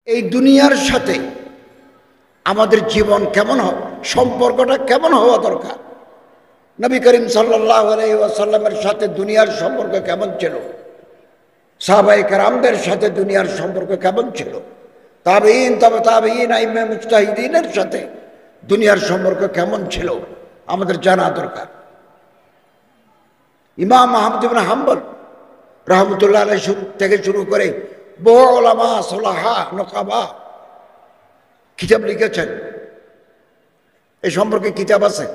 এই দুনিয়ার সাথে আমাদের জীবন কেমন সম্পর্কটা কেমন হওয়া দরকার। নবী করিম সাল্লাল্লাহু আলাইহি ওয়াসাল্লামের সাথে দুনিয়ার সম্পর্ক কেমন ছিল, সাহাবায়ে কেরামদের সাথে দুনিয়ার সম্পর্ক কেমন ছিল, তাবেঈন তবে তাবেঈন আইম্মে মুজতাহিদিনের সাথে দুনিয়ার সম্পর্ক কেমন ছিল আমাদের জানা দরকার। ইমাম আহমদ ইবনে হাম্বল রাহমাতুল্লাহ আলাইহি থেকে শুরু করে বহু উলামা সুলাহা নকাবা কিতাব লিখেছেন। এই সম্পর্কে কিতাব আছে।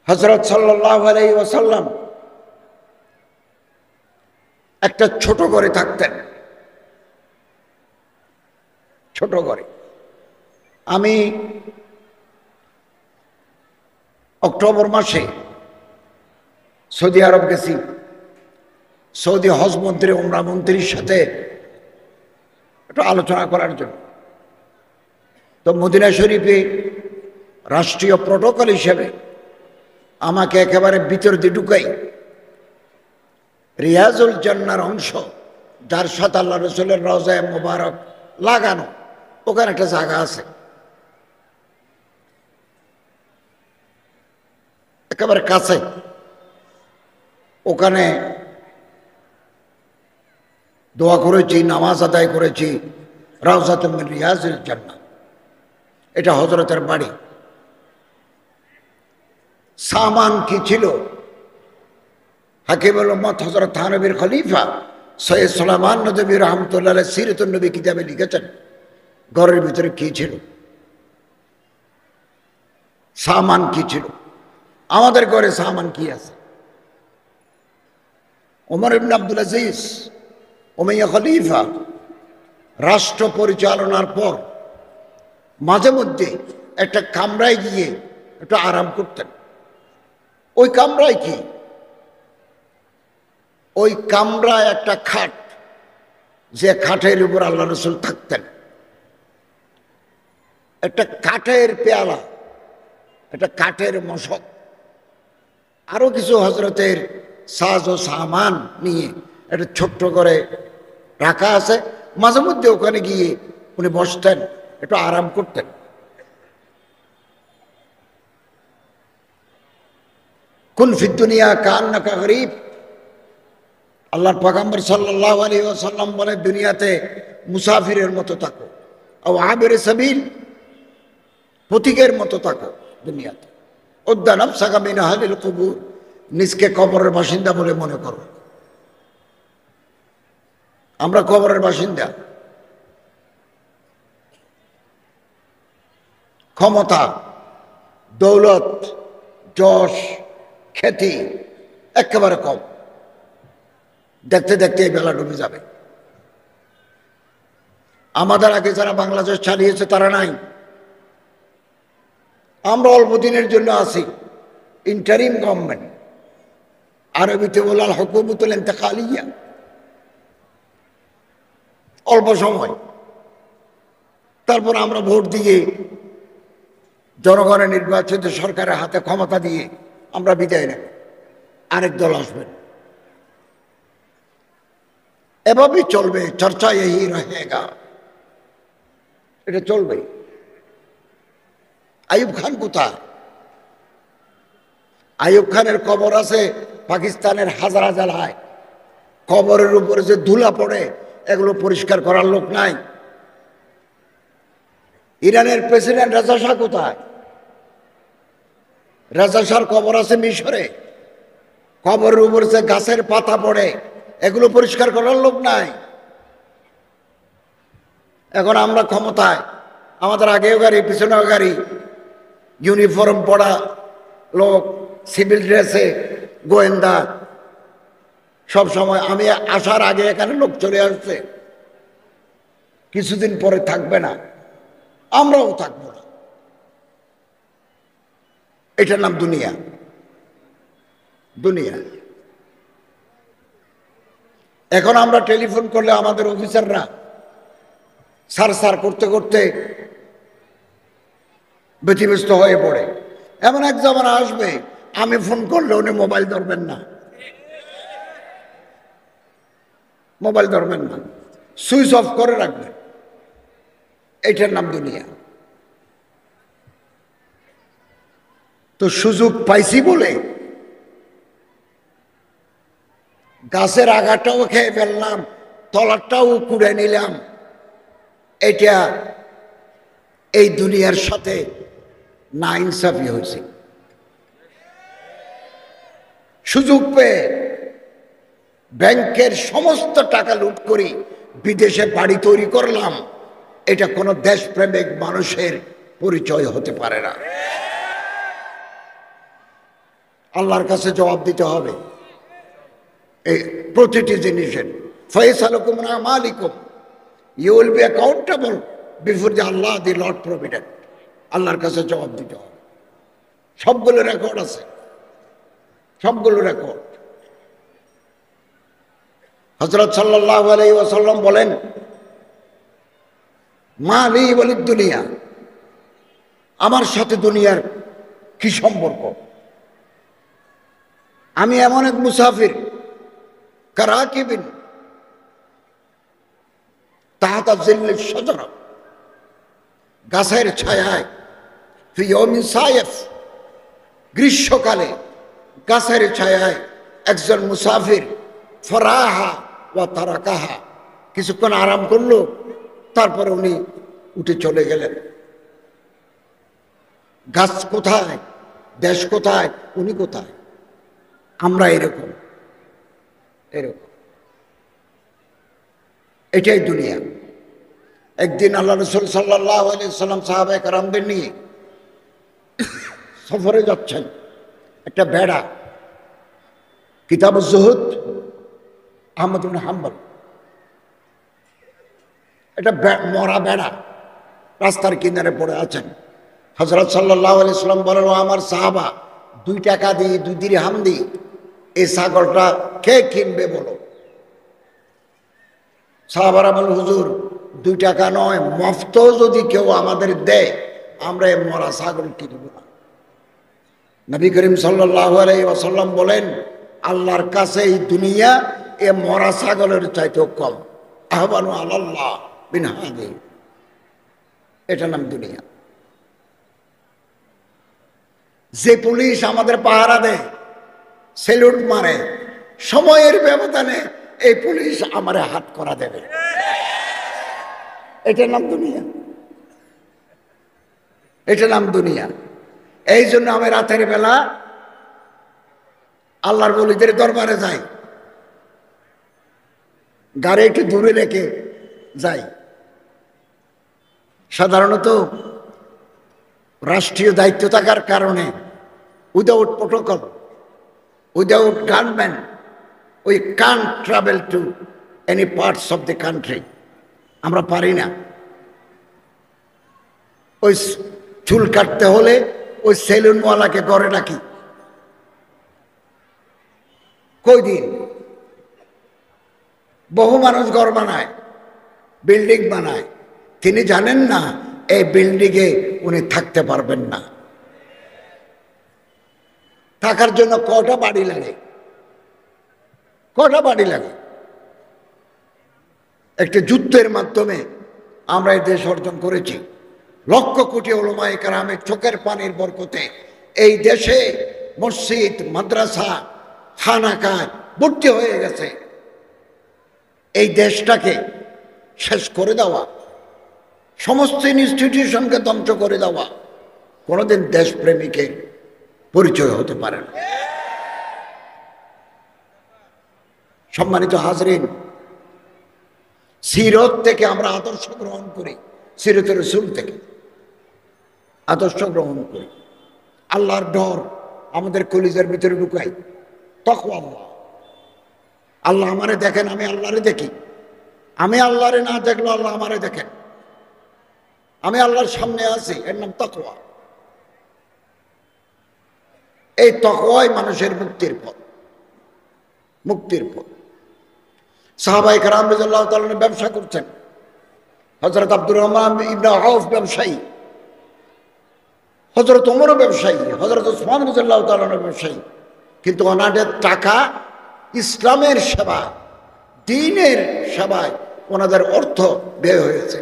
হযরত সাল্লাল্লাহু আলাইহি ওয়াসাল্লাম একটা ছোট ঘরে থাকতেন, ছোট ঘরে। আমি অক্টোবর মাসে সৌদি আরব গেছি, সৌদি হজ মন্ত্রী উমরা মন্ত্রীর সাথে একটু আলোচনা করার জন্য। তো মদিনা শরীফে রাষ্ট্রীয় প্রটোকল হিসেবে আমাকে একেবারে ভিতর দিয়ে ঢুকাই রিয়াজুল জান্নার অংশ, যার সাথে আল্লাহ রসুলের রওজায়ে মুবারক লাগানো, ওখানে একটা জায়গা আছে একেবারে কাছে। ওখানে দোয়া করেছি, নামাজ আদায় করেছি। রাওজাতুম মিন রিয়াজিল জান্নাহ, এটা হযরতের বাড়ি। সামান কি ছিল? হাকিমুল উম্মত হযরত থানবীর খলিফা সৈয়দ সুলাইমান নদভী রাহমাতুল্লাহ আলাইহি সিরাতুন নবী কিতাবে লিখেছেন ঘরের ভিতরে কি ছিল, সামান কি ছিল। আমাদের ঘরে সামান কি আছে? ওমর ইবনে আব্দুল আজিজ উমাইয়া খলিফা রাষ্ট্র পরিচালনার পর মাঝে মধ্যে একটা কামরায় গিয়ে একটু আরাম করতেন। ওই কামরায় কি? ওই কামরায় একটা খাট, যে খাটের উপর আল্লাহ রসুল থাকতেন। একটা কাঠের পেয়ালা, একটা কাঠের মশক, আরো কিছু হজরতের সাজ ও সামান নিয়ে একটা ছোট্ট করে রাখা আছে। মাঝে মধ্যে ওখানে গিয়ে উনি বসতেন, একটু আরাম করতেন। কুন ফিদ দুনিয়া কান্নাকা গরীব, আল্লাহর পয়গম্বর সাল্লাল্লাহু আলাইহি ওয়াসাল্লাম বলে, দুনিয়াতে মুসাফিরের মতো থাকো, আও আবির সাবিল, পথিকের মতো থাকো দুনিয়াতে। উদ্দা নাফসাকা মিন আহলিল কুবুর, নিজকে কবরের বাসিন্দা বলে মনে করো। আমরা কবরের বাসিন্দা। ক্ষমতা, দৌলত, যশ, খ্যাতি একেবারে কম। দেখতে দেখতে এই বেলা ডুবে যাবে। আমাদের আগে যারা বাংলাদেশ চালিয়েছে তারা নাই, আমরা অল্প দিনের জন্য আছি। ইন্টারিম গভর্নমেন্ট, আরবিতে বলে আল হুকুমাতুল ইন্তেকালিয়া, অল্প সময়। তারপর আমরা ভোট দিয়ে জনগণের নির্বাচিত সরকারের হাতে ক্ষমতা দিয়ে আমরা বিদায় নেব, আরেক দল আসবেন। এভাবেই চলবে, চর্চা এই রহেগা, এটা চলবে। আইয়ুব খান কোথায়? আইয়ুব খানের কবর আছে পাকিস্তানের হাজারা জেলায়। কবরের উপরে যে ধুলা পড়ে, এগুলো পরিষ্কার করার লোক নাই। ইরানের প্রেসিডেন্ট রেজা শাহ কোথায়? রেজা শাহর কবর আছে মিশরে। কবরের উপরে যে গাছের পাতা পড়ে, এগুলো পরিষ্কার করার লোক নাই। এখন আমরা ক্ষমতায়, আমাদের আগেও গাড়ি পিছনেও গাড়ি, ইউনিফর্ম পরা লোক, সিভিল ড্রেসে, গোয়েন্দা। সব সময় আমি আসার আগে এখানে লোক চলে আসছে, কিছুদিন পরে থাকবে না, আমরাও থাকবো না। এটার নাম দুনিয়া। দুনিয়া। এখন আমরা টেলিফোন করলে আমাদের অফিসাররা সার সার করতে করতে ব্যতিব্যস্ত হয়ে পড়ে। এমন এক জামানা আসবে, আমি ফোন করলে উনি মোবাইল ধরবেন না। মোবাইল ধরবেন না, সুইচ অফ করে রাখবেন। এটার নাম দুনিয়া। তো সুযোগ পাইছি বলে গাছের আগাটাও খেয়ে ফেললাম, তলাটাও কুড়ে নিলাম, এটা এই দুনিয়ার সাথে না ইনসাফি হয়েছে। সুযোগ পেয়ে ব্যাংকের সমস্ত টাকা লুট করি, বিদেশে বাড়ি তৈরি করলাম, এটা কোনো দেশপ্রেমিক মানুষের পরিচয় হতে পারে না। আল্লাহর কাছে জবাব দিতে হবে এই প্রতিটি জিনিসের। ফয়সালুকুম আন আমালিকুম, you will be accountable before the Allah, the Lord Provident. আল্লাহর কাছে জবাব দিতে হবে। সবগুলো রেকর্ড আছে, সবগুলো রেকর্ড। হযরত সাল্লাল্লাহু আলাইহি ওয়াসাল্লাম বলেন, মা লি ওয়ালিদ দুনিয়া, আমার সাথে দুনিয়ার কি সম্পর্ক? আমি এমন এক মুসাফির, কারাকিবিন তাহাতা জিল্লিশ শাজারা, গাছের ছায়ায়, ফি ইয়াউমিন সাইফ, গ্রীষ্মকালে গাছের ছায়ায় একজন মুসাফির, ফরাহা ওয়া তারাকাহা, কিছুক্ষণ আরাম করলো, তারপরে উনি উঠে চলে গেলেন। গাছ কোথায়, দেশ কোথায়, উনি কোথায়? আমরা এরকম এরকম। এটাই দুনিয়া। একদিন আল্লাহ রাসূল সাল্লাল্লাহু আলাইহি ওয়াসাল্লাম সাহাবায়ে কেরামদের নিয়ে সফরে যাচ্ছেন। একটা বেড়া, কিতাবুজ জুহুদ, আহমদ ইবনে হাম্বল, এটা মরা বেড়া রাস্তার কিনারে পড়ে আছেন। হযরত সাল্লাল্লাহু আলাইহি ওয়াসাল্লাম বলেন, ও আমার সাহাবা, 2 টাকা দিই, 2 দিরহাম দিই, এই ছাগলটা কে কিনবে বলো? সাহাবারা বলেন, হুজুর 2 টাকা নয়, মফত যদি কেউ আমাদের দেয়, আমরা এই মরা ছাগল কিনব না। নবী করিম সাল্লাল্লাহু আলাইহি ওয়াসাল্লাম বলেন, আল্লাহর কাছে এই দুনিয়া এ মরা ছাগলের চাইতেও কম। আহবানু আলাল্লাহ বিন হাদি, এটা নাম দুনিয়া। যে পুলিশ আমাদের পাহারা দেয়, সেলুট মারে, সময়ের ব্যবধানে এই পুলিশ আমারে হাত করা দেবে, এটার নাম দুনিয়া। এটার নাম দুনিয়া। এই জন্য আমি রাতের বেলা আল্লাহর ওলিদের দরবারে যাই, গাড়ি একটু দূরে রেখে যাই। সাধারণত রাষ্ট্রীয় দায়িত্ব থাকার কারণে without protocol, without gunman, we can't travel to any parts of the country. আমরা পারি না। ওই চুল কাটতে হলে ওই সেলুনওয়ালাকে ঘরে ডাকি, কই দিন। বহু মানুষ ঘর বানায়, বিল্ডিং বানায়, তিনি জানেন না এই বিল্ডিংয়ে উনি থাকতে পারবেন না। থাকার জন্য কটা বাড়ি লাগে, কটা বাড়ি লাগে। একটি যুদ্ধের মাধ্যমে আমরা এই দেশ অর্জন করেছি। লক্ষ কোটি উলামায়ে কেরামের চোখের পানির বরকতে এই দেশে মসজিদ, মাদ্রাসা, খানাকায় ভর্তি হয়ে গেছে। এই দেশটাকে শেষ করে দেওয়া, সমস্ত ইনস্টিটিউশনকে ধ্বংস করে দেওয়া কোনোদিন দেশপ্রেমিকের পরিচয় হতে পারে না। সম্মানিত হাজরিন, সিরত থেকে আমরা আদর্শ গ্রহণ করি, সিরতের রাসূল থেকে আদর্শ গ্রহণ করি। আল্লাহর ডর আমাদের কলিজার ভিতরে ঢুকাই। তাকওয়া আল্লাহ, আল্লাহ আমারে দেখেন, আমি আল্লাহরে দেখি। আমি আল্লাহরে না দেখলেও আল্লাহ আমারে দেখেন। আমি আল্লাহর সামনে আছি, এর নাম তাকওয়া। এই তাকওয়াই মানুষের মুক্তির পথ, মুক্তির পথ। সাহাবায়ে কেরাম রাদিয়াল্লাহু তাআলা ব্যবসা করছেন। হযরত আব্দুর রহমান ইবনে আউফ ব্যবসায়ী, হযরত ওমরও ব্যবসায়ী, হযরত ওসমান রাদিয়াল্লাহু তাআলা ব্যবসায়ী। কিন্তু ওনাদের টাকা ইসলামের সেবা, দ্বীনের সেবায় ওনাদের অর্থ ব্যয় হয়েছে।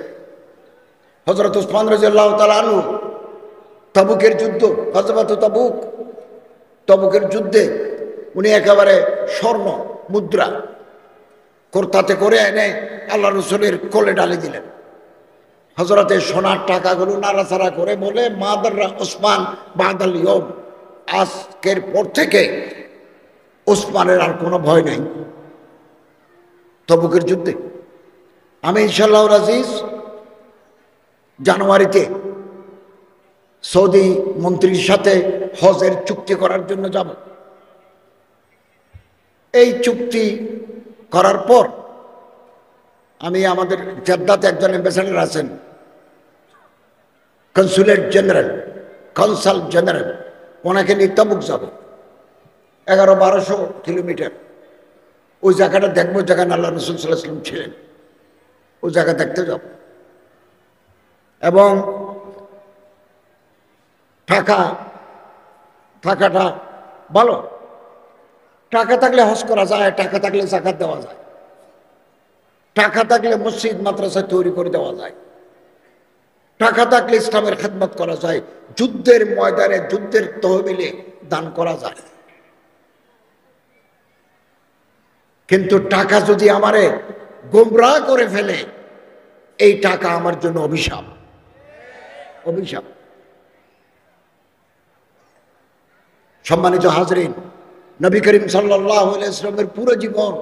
হযরত উসমান রাদিয়াল্লাহু তাআলা আনহু তাবুকের যুদ্ধ, গজওয়াত তাবুক, তাবুকের যুদ্ধে উনি একেবারে স্বর্ণ মুদ্রা কোরতাতে করে এনে আল্লাহ রসুলের কোলে ডালে দিলেন। হযরতের সোনার টাকাগুলো নাড়াচাড়া করে বলে মাদাররা উসমান বাদাল ইয়ম, আজকের পর থেকে উসমানের আর কোনো ভয় নাই। তাবুকের যুদ্ধে আমি ইনশাআল্লাহ আজিজ জানুয়ারিতে সৌদি মন্ত্রীর সাথে হজের চুক্তি করার জন্য যাব। এই চুক্তি করার পর আমি আমাদের জেদ্দাতে একজন অ্যাম্বাসেডর আছেন, কনসুলেট জেনারেল, কনসাল জেনারেল, ওনাকে নিয়ে তাবুক যাব। 1100-1200 কিলোমিটার। ওই জায়গাটা দেখবো যেখানে আল্লাহ রসুল সাল্লাল্লাহু আলাইহি ওয়াসাল্লাম ছিলেন, ওই জায়গা দেখতে যাব। এবং টাকাটা ভালো, টাকা থাকলে হজ করা যায়, টাকা থাকলে যাকাত দেওয়া যায়, টাকা থাকলে মসজিদ মাদ্রাসা তৈরি করে দেওয়া যায়, টাকা থাকলে ইসলামের খেদমত করা যায়, যুদ্ধের ময়দানে যুদ্ধের তহবিলে দান করা যায়। কিন্তু টাকা যদি আমারে গোমরাহ করে ফেলে, এই টাকা আমার জন্য অভিশাপ, অভিশাপ। সম্মানিত হাজরিন, নবী করিম সাল্লাল্লাহু আলাইহি ওয়াসাল্লামের পুরো জীবন,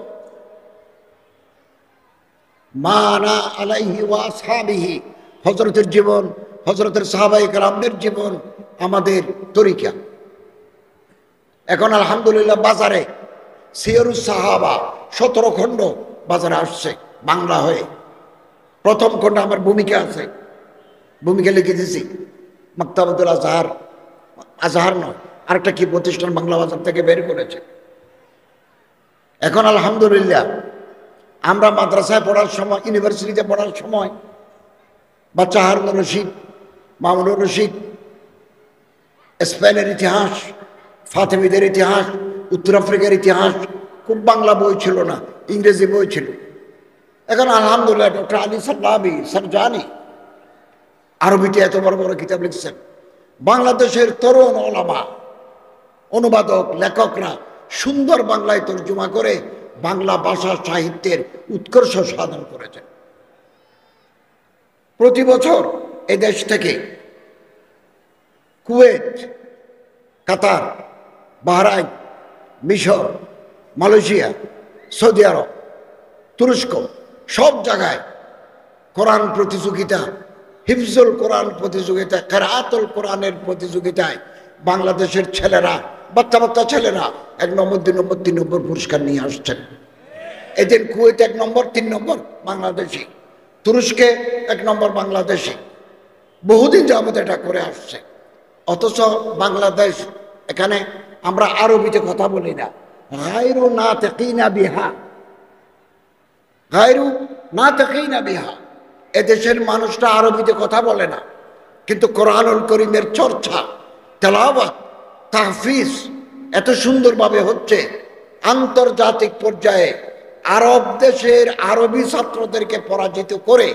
মা আনা আলাইহি ওয়া আসহাবিহি, হযরতের জীবন, হযরতের সাহাবায়ে কেরামদের জীবন আমাদের তরিকা। এখন আলহামদুলিল্লাহ বাজারে সিয়রুস সাহাবা 17 খণ্ড বাজারে আসছে বাংলা হয়ে। প্রথম খণ্ড আমার ভূমিকা আছে, ভূমিকা লিখে দিয়েছি মাকতাবাতুল আজহার, আজহার নয় আরেকটা কি প্রতিষ্ঠান বাংলা বাজার থেকে বের করেছে। এখন আলহামদুলিল্লাহ আমরা মাদ্রাসায় পড়ার সময়, ইউনিভার্সিটিতে পড়ার সময় বাচ্চা হারুনুর রশিদ, মামুনুর রশিদ, স্পেনের ইতিহাস, ফাতেমিদের ইতিহাস, উত্তর আফ্রিকার ইতিহাস, খুব বাংলা বই ছিল না, ইংরেজি বই ছিল। এখন আলহামদুলিল্লাহ ডক্টর আলী সাল্লাবি সারজানি আরবিতে এত বড় বড় কিতাব লিখছেন। বাংলাদেশের তরুণ ওলামা, অনুবাদক, লেখকরা সুন্দর বাংলায় তর্জমা করে বাংলা ভাষা সাহিত্যের উৎকর্ষ সাধন করেছেন। প্রতি বছর এই দেশ থেকে কুয়েত, কাতার, বাহরাইন, মিশর, মালয়েশিয়া, সৌদি আরব, তুরস্ক, সব জায়গায় কোরআন প্রতিযোগিতা, হিফজুল কোরআন প্রতিযোগিতা, কেরাতুল কোরআনের প্রতিযোগিতায় বাংলাদেশের ছেলেরা, বাচ্চা বাচ্চা ছেলেরা 1 নম্বর, 2 নম্বর, 3 নম্বর পুরস্কার নিয়ে আসছেন। এদিন কুয়েত 1 নম্বর, 3 নম্বর বাংলাদেশি, তুরস্কে 1 নম্বর বাংলাদেশি, বহুদিন যাবত এটা করে আসছে। অথচ বাংলাদেশ, এখানে আমরা আরবিতে কথা বলি না, গায়রু নাতিকিনা বিহা, গায়রু নাতিকিনা বিহা। এদেশের মানুষটা আরবিতে কথা বলে না, কিন্তু কোরআনুল করিমের চর্চা, তেলাওয়াত, তাহফিজ এত সুন্দরভাবে হচ্ছে। আন্তর্জাতিক পর্যায়ে আরব দেশের আরবি ছাত্রদেরকে পরাজিত করে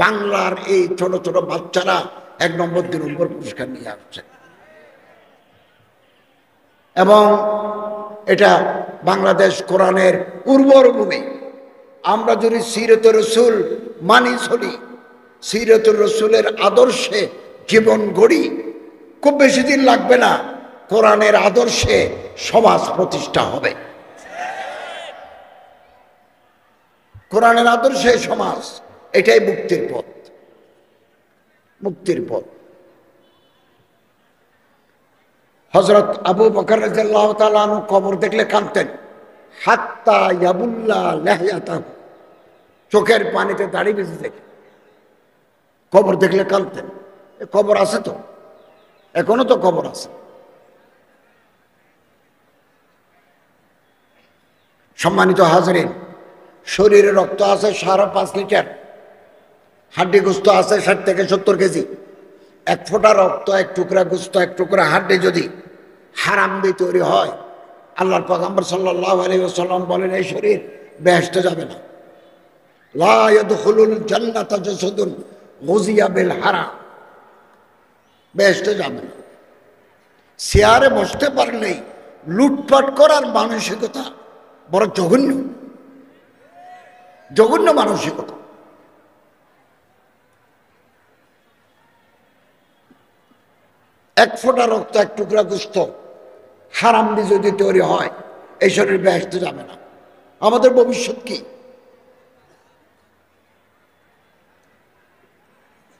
বাংলার এই ছোট ছোট বাচ্চারা 1 নম্বর, 2 নম্বর পুরস্কার নিয়ে আসছে। এবং এটা বাংলাদেশ কোরআনের উর্বর ভূমি। আমরা যদি সিরাতুর রাসূল মানি চলি, সিরাতুর রাসূলের আদর্শে জীবন গড়ি, খুব বেশি দিন লাগবে না, কোরআনের আদর্শে সমাজ প্রতিষ্ঠা হবে। কোরআনের আদর্শে সমাজ, এটাই মুক্তির পথ, মুক্তির পথ। হযরত আবু বকর রাদিয়াল্লাহু তাআলা আনহু কবর দেখলে কাঁদতেন, হাত্তা ইয়াবুল্লা লাহয়াতাহু, চোখের পানিতে দাড়ি ভিজে দেখে কবর দেখলে কাঁদতেন। কবর আছে তো, এখনো তো কবর আছে। সম্মানিত হাজরিন, শরীরে রক্ত আছে 5.5 লিটার, হাড্ডি গোস্ত আছে 60 থেকে 70 কেজি। 1 ফোঁটা রক্ত, 1 টুকরা গোস্ত, 1 টুকরা হাড্ডি যদি হারাম দিয়ে তৈরি হয়, আল্লাহর পয়গম্বর সাল্লাল্লাহু আলাইহি ওয়াসাল্লাম বলেন এই শরীর বেহেশতে যাবে না। লা ইয়াদখুলুল জান্নাতা জাসাদুন গুযিয়া বিল হারাম, বেহেশতে যাবে না। চেয়ারে বসতে পারলেই লুটপাট করার মানসিকতা বড় জঘন্য, জঘন্য মানসিকতা। এক ফোঁটা রক্ত, এক টুকরা গোস্ত হারাম দিয়ে যদি তৈরি হয়, এই শরীর বেহেশতে যাবে না। আমাদের ভবিষ্যৎ কি?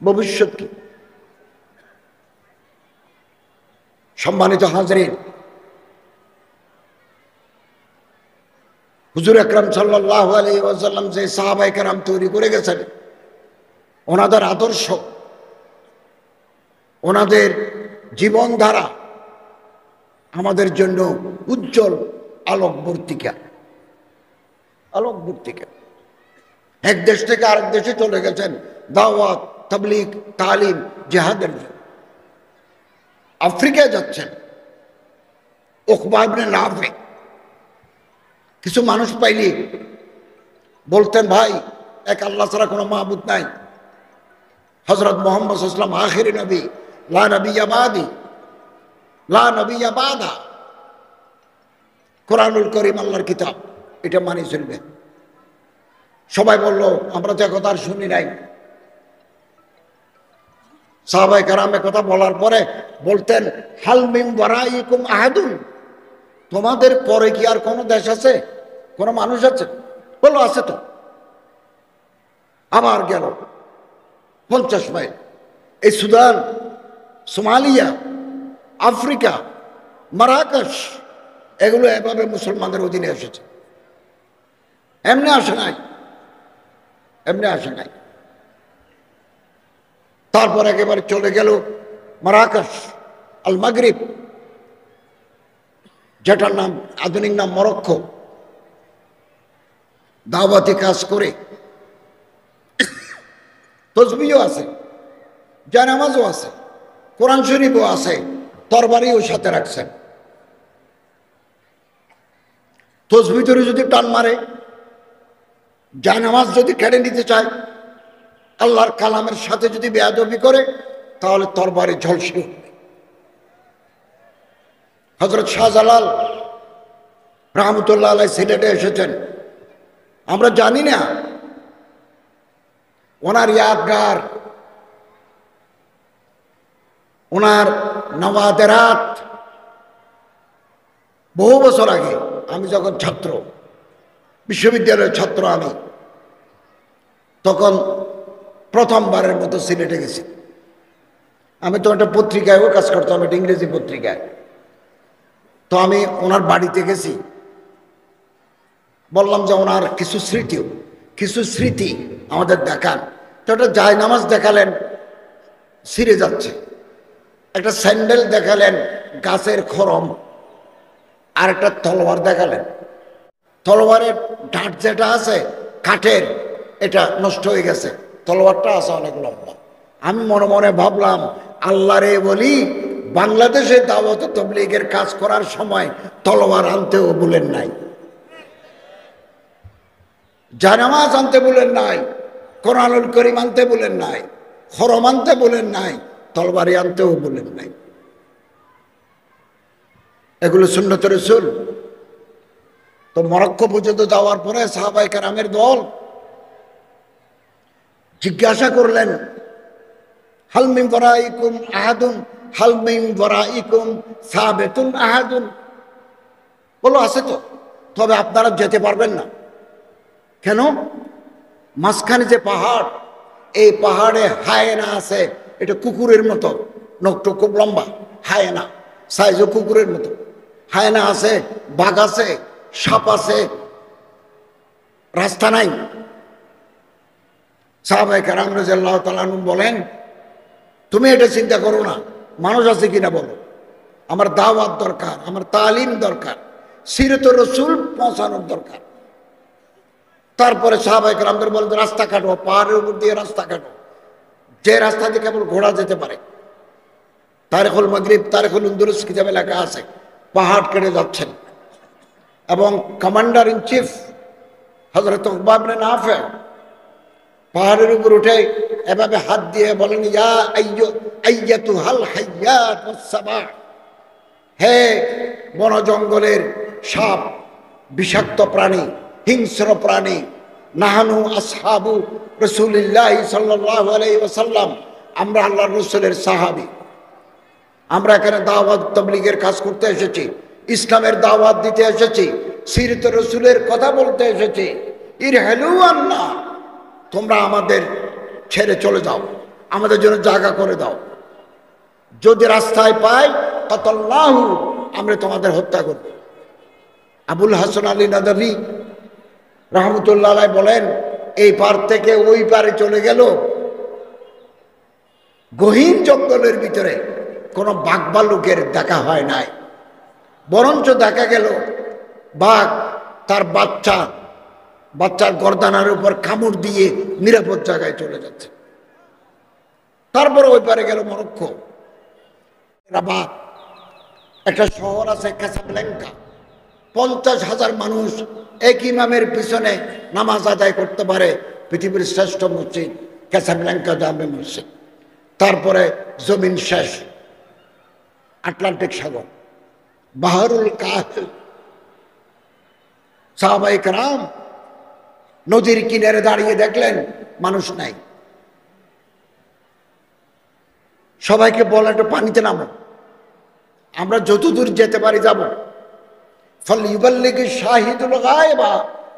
ভবিষ্যৎ কি? সম্মানিত হাজরিন, হুজুর আকরাম সাল্লাল্লাহু আলাইহি ওয়াসাল্লাম যে সাহাবায়ে কেরাম তৈরি করে গেছেন, ওনাদের আদর্শ, ওনাদের জীবনধারা আমাদের জন্য উজ্জ্বল আলোকবর্তিকা, আলোকবর্তিকা। এক দেশ থেকে আরেক দেশে চলে গেছেন দাওয়াত, তাবলীগ, তালিম, জিহাদের জন্য। আফ্রিকায় যাচ্ছেন, উকবা ইবনে নাফি কিছু মানুষ পাইলি বলতেন, ভাই এক আল্লাহ ছাড়া কোনো মাবুদ নাই, হযরত মুহাম্মদ সাল্লাল্লাহু আলাইহি ওয়াসাল্লাম আখিরি নবী, লা নবিয়্যা বাদি, লা নবিয়্যা বাদা, কোরআনুল কারীম আল্লাহর কিতাব, এটা মানি চলবে। সবাই বলল আমরা যে কথা আর শুনি নাই। সাহাবায়ে কেরামের কথা বলার পরে বলতেন, হাল মিন ওয়ারাইকুম আহাদুন, তোমাদের পরে কি আর কোনো দেশ আছে, কোনো মানুষ আছে? বললো আছে তো। আবার গেল 50 মাইল, এই সুদান, সোমালিয়া, আফ্রিকা, মারাকাশ, এগুলো এভাবে মুসলমানদের অধীনে এসেছে। এমনি আসে নাই, এমনি আসে নাই। তারপর একেবারে চলে গেল মারাকাশ, আল মাগরিব, যেটার নাম আধুনিক নাম মরক্কো। দাওয়াতি কাজ করে তসবিহও আছে, জায়নামাজও আছে, কোরআন শরীফও আছে, তরবারিও সাথে রাখছেন। তসবিহ ধরে যদি টান মারে, জায়নামাজ যদি কেড়ে নিতে চায়, আল্লাহর কালামের সাথে যদি বেয়াদবি করে, তাহলে তরবারি ঝলসে উঠবে। হযরত শাহজালাল রাহমাতুল্লাহ আলাইহি সিলেটে এসেছেন, আমরা জানি না ওনার ইয়াদগার, ওনার নওয়াদেরাত বহু বছর আগে, আমি যখন ছাত্র, বিশ্ববিদ্যালয়ের ছাত্র আমি, তখন প্রথমবারের মতো সিলেটে গেছি। আমি তো একটা পত্রিকায়ও কাজ করতাম, একটা ইংরেজি পত্রিকায়। তো আমি ওনার বাড়িতে গেছি, বললাম যে ওনার কিছু স্মৃতি আমাদের দেখান। তো একটা জায়নামাজ দেখালেন, ছিঁড়ে যাচ্ছে। একটা স্যান্ডেল দেখালেন, গাছের খরম। আর একটা তলোয়ার দেখালেন, তলোয়ারের ঢাট যেটা আছে কাঠের, এটা নষ্ট হয়ে গেছে, তলোয়ারটা আছে অনেক লম্বা। আমি মনে মনে ভাবলাম, আল্লাহরে বলি, বাংলাদেশে দাওয়াত তাবলীগের কাজ করার সময় তলোয়ার আনতেও বলেন নাই, জায়নামাজ আনতে বলেন নাই, কোরআনুল কারীম আনতে বলেন নাই, খরম আনতে বলেন নাই, তলবারি আনতেও বলেন নাই। এগুলো সুন্নত রাসূল। তো মরক্কো পর্যন্ত যাওয়ার পরে সাহাবায়ে কেরামের দল জিজ্ঞাসা করলেন, হাল মিন ওয়ারাইকুম আহাদুন, হাল মিন ওয়ারাইকুম সাবিতুন আহাদুন, বলো আছে তো, তবে আপনারা যেতে পারবেন না। কেন? মাঝখানে যে পাহাড়, এই পাহাড়ে হায়েনা আছে, এটা কুকুরের মতো, নখটা খুব লম্বা, হায়েনা সাইজও কুকুরের মতো। হায়েনা আছে, বাঘ আছে, সাপ আছে, রাস্তা নাই। সাহাবায়ে কেরাম রাদিয়াল্লাহু তাআলা আনহুম বলেন, তুমি এটা চিন্তা করো না, মানুষ আছে কিনা বলো, আমার দাওয়াত দরকার, আমার তালিম দরকার, সিরাতুর রাসূল পৌঁছানোর দরকার। তারপরে সাহাবায়ে কেরামদের বলেন, রাস্তা কাটো, পাহাড়ের উপর দিয়ে রাস্তা কাটো, যে রাস্তা দিয়ে কেবল ঘোড়া যেতে পারে। তারিখুল মাগরিব, তারিখুল আন্দলুস কিতাবে লেখা আছে, পাহাড় কেটে যাচ্ছেন। এবং কমান্ডার ইন চিফ হযরত উকবা ইবনে নাফি পাহাড়ের উপর উঠে এভাবে হাত দিয়ে বলেন, ইয়া আইয়াতুহাল হাইয়াত ওয়াস সাবা, হে বন জঙ্গলের সাপ, বিষাক্ত প্রাণী, হিংস্র প্রাণী, নাহানু আসহাবু রাসূলিল্লাহ সাল্লাল্লাহু আলাইহি ওয়াসাল্লাম, আমরা আল্লাহর রাসূলের সাহাবী, আমরা এখানে দাওয়াত তাবলীগের কাজ করতে এসেছি, ইসলামের দাওয়াত দিতে এসেছি, সিরাত রাসূলের কথা বলতে এসেছি। ইরহালু আন্না, তোমরা আমাদের ছেড়ে চলে যাও, আমাদের জন্য জায়গা করে দাও। যদি রাস্তায় পাই কাতালনাহু, আমরা তোমাদের হত্যা করব। আবুল হাসান আলী নাদভী রাহমাতুল্লাহ আলাইহি বলেন, এই পার থেকে ওই পারে চলে গেল, গহীন জঙ্গলের ভিতরে কোনো বাঘ ভাল্লুকের দেখা হয় নাই, বরঞ্চ দেখা গেল বাঘ তার বাচ্চার গর্দানার উপর কামড় দিয়ে নিরাপদ জায়গায় চলে যাচ্ছে। তারপরে ওই পারে গেল মরক্কো, রাবাত, একটা শহর আছে ক্যাসাব্লাঙ্কা, 50,000 মানুষ এক ইমামের পিছনে নামাজ আদায় করতে পারে, পৃথিবীর শ্রেষ্ঠ মসজিদ ক্যাসাব্লাঙ্কা জামে মসজিদ। তারপরে জমিন শেষ, আটলান্টিক সাগর, বাহরুল কাহিল, সাহাবায়ে কেরাম নদীর কিনারে দাঁড়িয়ে দেখলেন মানুষ নাই, সবাইকে বলেন একটু পানিতে নামো, আমরা যতদূর যেতে পারি যাব। ফালইউবাল্লিগি শাহিদুল গায়বা,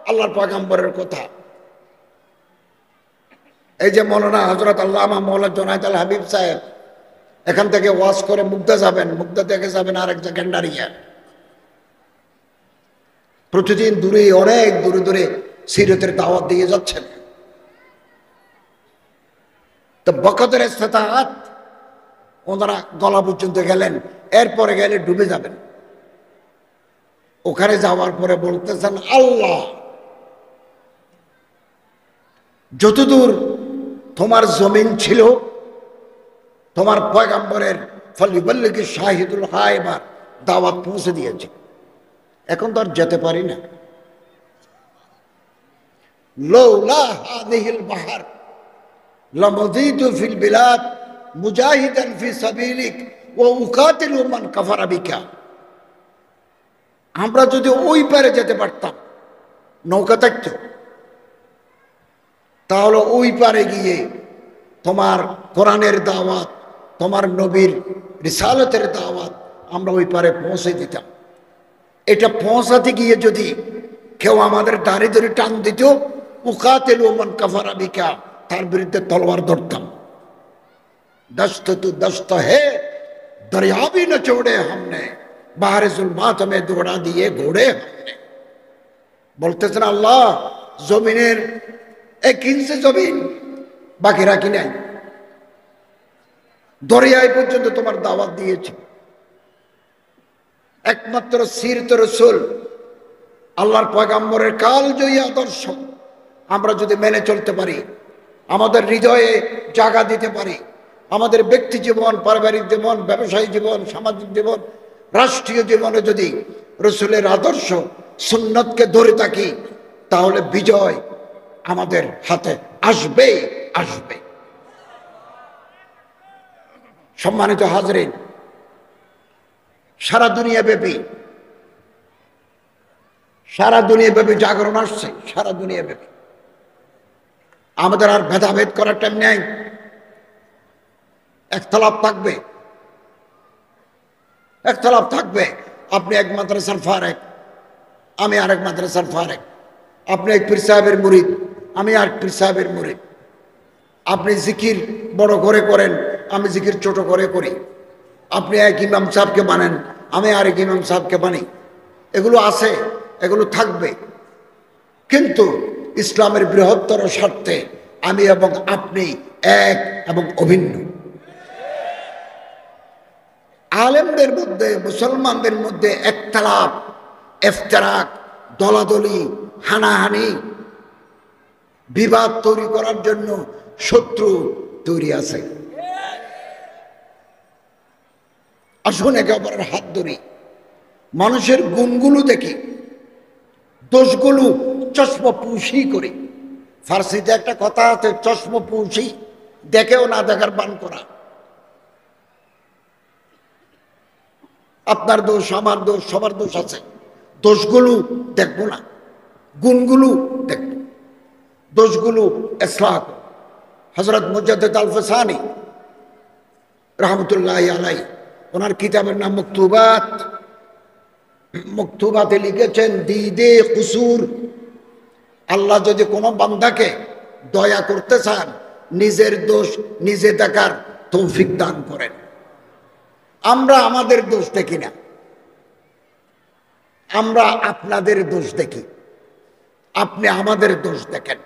আল্লাহর পয়গম্বরের কথা। এই যে মৌলানা হযরত আল্লামা মাওলানা জুনায়েদ আল হাবিব সাহেব এখান থেকে ওয়াজ করে মুগদা যাবেন, মুগদা থেকে যাবেন আরেক জায়গায় দাঁড়িয়ে, প্রতিদিন দূরে, অনেক দূরে দূরে সিরাতের দাওয়াত দিয়ে যাচ্ছেন। তো বকতের ইস্তেতাআত ওনারা গলা পর্যন্ত গেলেন, এরপরে গেলে ডুবে যাবেন। ওখানে যাওয়ার পরে বলতেছেন, আল্লাহ যতদূর তোমার জমিন ছিল তোমার পয়গম্বরের ফালইউবাল্লিগি শাহিদুল গায়বা দাওয়াত পৌঁছে দিয়েছে, এখন তো আর যেতে পারি না। লাউলা হাযিহিল বাহর লামাযিতু ফিল বিলাদ মুজাহিদান ফি সাবিলিক ওয়া উকাতিলু মান কাফারা বিকা। আমরা যদি ওই পারে যেতে পারতাম, নৌকা থাকতো, তাহলে ওই পারে গিয়ে তোমার কোরআনের দাওয়াত, তোমার নবীর রিসালাতের দাওয়াত আমরা ওই পারে পৌঁছে দিতাম। এটা পৌঁছাতে গিয়ে যদি কেউ আমাদের দাঁড়ি ধরে টান দিত, উকাতিলু মান কাফারা বিকা, তার বিরুদ্ধে তলোয়ার ধরতাম। दस्त तू दस्त है दरिया भी न छोड़े हमने, बाहर जुल्मात में दौड़ा दिए घोड़े हमने। বলতেছেন আল্লাহ জমিনের 1 ইঞ্চি জমিন বাকি রাখি নাই, দরিয়ায় পর্যন্ত তোমার দাওয়াত দিয়েছি। একমাত্র সিরাত রাসূল আল্লাহর পয়গম্বরের কালজয়ী আদর্শ আমরা যদি মেনে চলতে পারি, আমাদের হৃদয়ে জায়গা দিতে পারি, আমাদের ব্যক্তি জীবন, পারিবারিক জীবন, ব্যবসায়িক জীবন, সামাজিক জীবন, রাষ্ট্রীয় জীবনে যদি রাসূলের আদর্শ সুন্নতকে ধরে থাকি, তাহলে বিজয় আমাদের হাতে আসবে আসবে। সম্মানিত হাজরিন, সারা দুনিয়া ব্যাপী জাগরণ আসছে, সারা দুনিয়া ব্যাপী। আমাদের আর ভেদাভেদ করার টাইম নেই, একতলাপ থাকবে। আপনি এক মাদ্রাসার ফারেক, আমি আরেক মাদ্রাসার ফারেক। আপনি এক পীর সাহেবের মুরিদ, আমি আর পীর সাহেবের মুরিদ। আপনি জিকির বড় করে করেন, আমি জিকির ছোট করে করি। আপনি এক ইমাম সাহেবকে মানেন, আমি আরেক ইমাম সাহেবকে মানি। এগুলো আছে, এগুলো থাকবে, কিন্তু ইসলামের বৃহত্তর স্বার্থে আমি এবং আপনি এক এবং অভিন্ন। আলেমদের মধ্যে, মুসলমানদের মধ্যে একতলাপ, ইফতিরাক, দলাদলি, হানাহানি, বিবাদ তৈরি করার জন্য শত্রু তৈরি আছে। আসুন একে অপরের হাত ধরি, মানুষের গুণগুলো দেখি, দোষগুলো চশমপুষি করি। ফার্সিতে একটা কথা আছে, চশমপুষি, দেখেও না দেখার বান করা। আপনার দোষ, আমার দোষ, সবার দোষ আছে। দোষগুলো দেখবো না, গুণগুলো দেখব, দোষগুলো ইসলাহ। হযরত মুজাদ্দিদ আল ফাসানি রহমতুল্লাহ আলাই, ওনার কিতাবের নাম মকতুবাত। মকতুবাতে লিখেছেন দিদে কুসুর, আল্লাহ যদি কোনো বান্দাকে দয়া করতে চান, নিজের দোষ নিজে দেখার তৌফিক দান করেন। আমরা আমাদের দোষ দেখি না, আমরা আপনাদের দোষ দেখি, আপনি আমাদের দোষ দেখেন।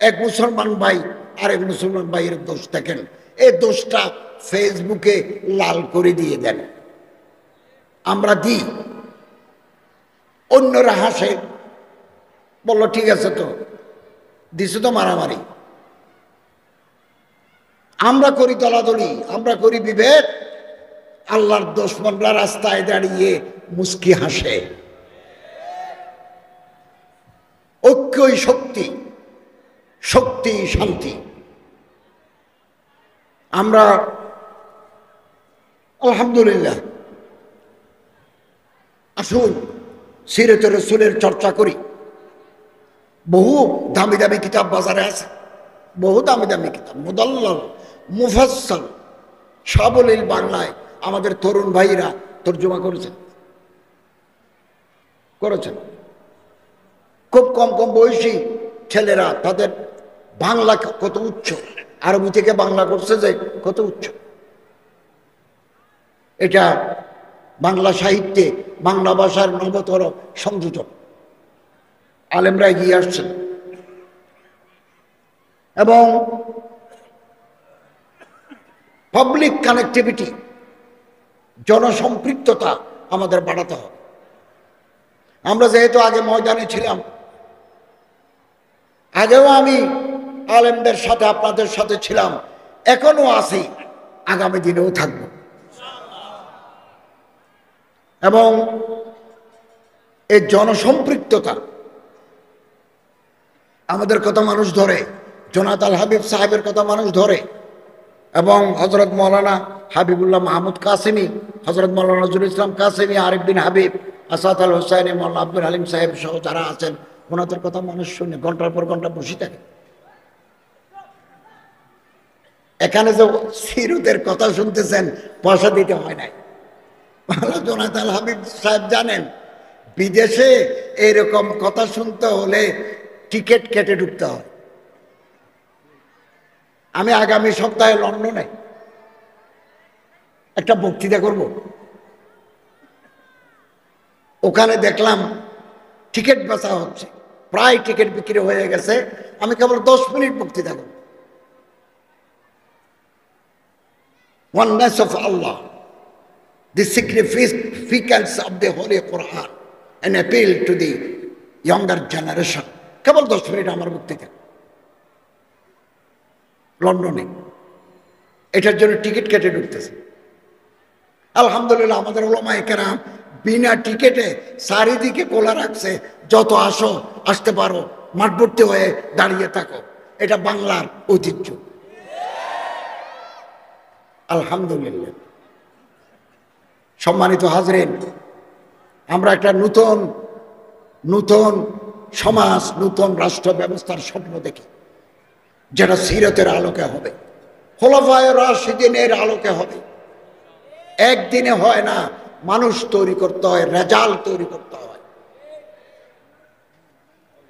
এক মুসলমান ভাই আরেক মুসলমান ভাইয়ের দোষ দেখেন, এই দোষটা ফেসবুকে লাল করে দিয়ে দেন। আমরা দিই, অন্যরা হাসে, বললো ঠিক আছে, তো দিছে তো মারামারি। আমরা করি দলাদলি, আমরা করি বিভেদ, আল্লাহর দুশমনরা রাস্তায় দাঁড়িয়ে মুস্কি হাসে। ঐক্যই শক্তি, শক্তি শান্তি। আমরা আলহামদুলিল্লাহ, আসুন সিরাতে রাসূলের চর্চা করি। বহু দামি দামি কিতাব বাজারে আছে, বহু দামি দামি কিতাব, মুদাল্লাল মুফাসসাল সাবলীল বাংলায় আমাদের তরুণ ভাইরা তর্জমা করেছেন। খুব কম কম বয়সী ছেলেরা তাদের বাংলা কত উচ্চ, আরবি থেকে বাংলা করছে যে কত উচ্চ। এটা বাংলা সাহিত্যে বাংলা ভাষার নবতর সংযোজন, আলেমরা এগিয়ে আসছেন। এবং পাবলিক কানেক্টিভিটি, জনসম্পৃক্ততা আমাদের বাড়াতে হবে। আমরা যেহেতু আগে ময়দানে ছিলাম, আগেও আমি আলেমদের সাথে আপনাদের সাথে ছিলাম, এখনো আছি, আগামী দিনেও থাকব। এবং এই জনসম্পৃক্ততা আমাদের কথা মানুষ ধরে, জোনায়েত আল হাবিব সাহেবের কথা মানুষ ধরে, এবং হযরত মাওলানা হাবিবুল্লাহ মাহমুদ কাসেমি, হযরত মাওলানা নজরুল ইসলাম কাসেমি, আরিফ বিন হাবিব, আসাদ আল হোসাইনি, মাওলানা আব্দুল হালিম সাহেব সহ যারা আছেন, ওনাদের কথা মানুষ শুনে ঘন্টার পর ঘন্টা বসে থাকে। এখানে যে সিরুতের কথা শুনতেছেন, পয়সা দিতে হয় নাই। জোনায়েত আল হাবিব সাহেব জানেন, বিদেশে এরকম কথা শুনতে হলে টিকিট কেটে ঢুকতে হয়। আমি আগামী সপ্তাহে লন্ডনে একটা বক্তৃতা করব, ওখানে দেখলাম টিকিট বেচা হচ্ছে, প্রায় টিকিট বিক্রি হয়ে গেছে। আমি কেবল 10 মিনিট বক্তৃতা করব। Oneness of Allah, the significance of the Holy Quran, and appeal to the younger generation. Cable 10 minute আমার বক্তৃতা লন্ডনে, এটার জন্য টিকিট কেটে ঢুকতেছে। আলহামদুলিল্লাহ, আমাদের উলামায়ে কেরাম বিনা টিকেটে চারিদিকে খোলা রাখছে, যত আসো, আসতে পারো, মাঠ ভর্তি হয়ে দাঁড়িয়ে থাকো। এটা বাংলার ঐতিহ্য, আলহামদুলিল্লাহ। সম্মানিত হাজরিন, আমরা একটা নতুন নতুন সমাজ, নতুন রাষ্ট্র ব্যবস্থার স্বপ্ন দেখি, যেটা সিরাতের আলোকে হবে, খোলাফায়ে রাশিদিনের আলোকে হবে। একদিনে হয় না, মানুষ তৈরি করতে হয়, রেজাল্ট তৈরি করতে হয়।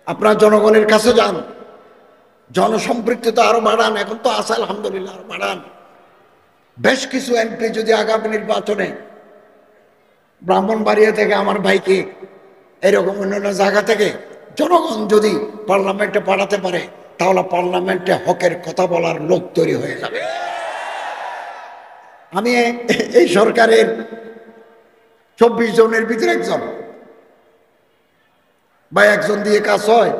আপনার জনগণের কাছে যান, জনসম্পৃক্ততা আরো বাড়ান। এখন তো আছে আলহামদুলিল্লাহ, আরো বাড়ান। বেশ কিছু এমপি যদি আগামী নির্বাচনে ব্রাহ্মণবাড়িয়া থেকে আমার ভাইকে, এরকম অন্যান্য জায়গা থেকে জনগণ যদি পার্লামেন্টে পাঠাতে পারে, তাহলে পার্লামেন্টে হকের কথা বলার লোক তৈরি হয়ে যাবে। আমি এই সরকারের 24 জনের ভিতরে একজন, বা একজন দিয়ে কাজ হয়,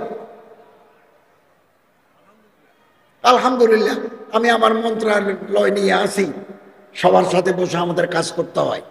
আলহামদুলিল্লাহ। আমি আমার মন্ত্রণালয় নিয়ে আসি, সবার সাথে বসে আমাদের কাজ করতে হয়।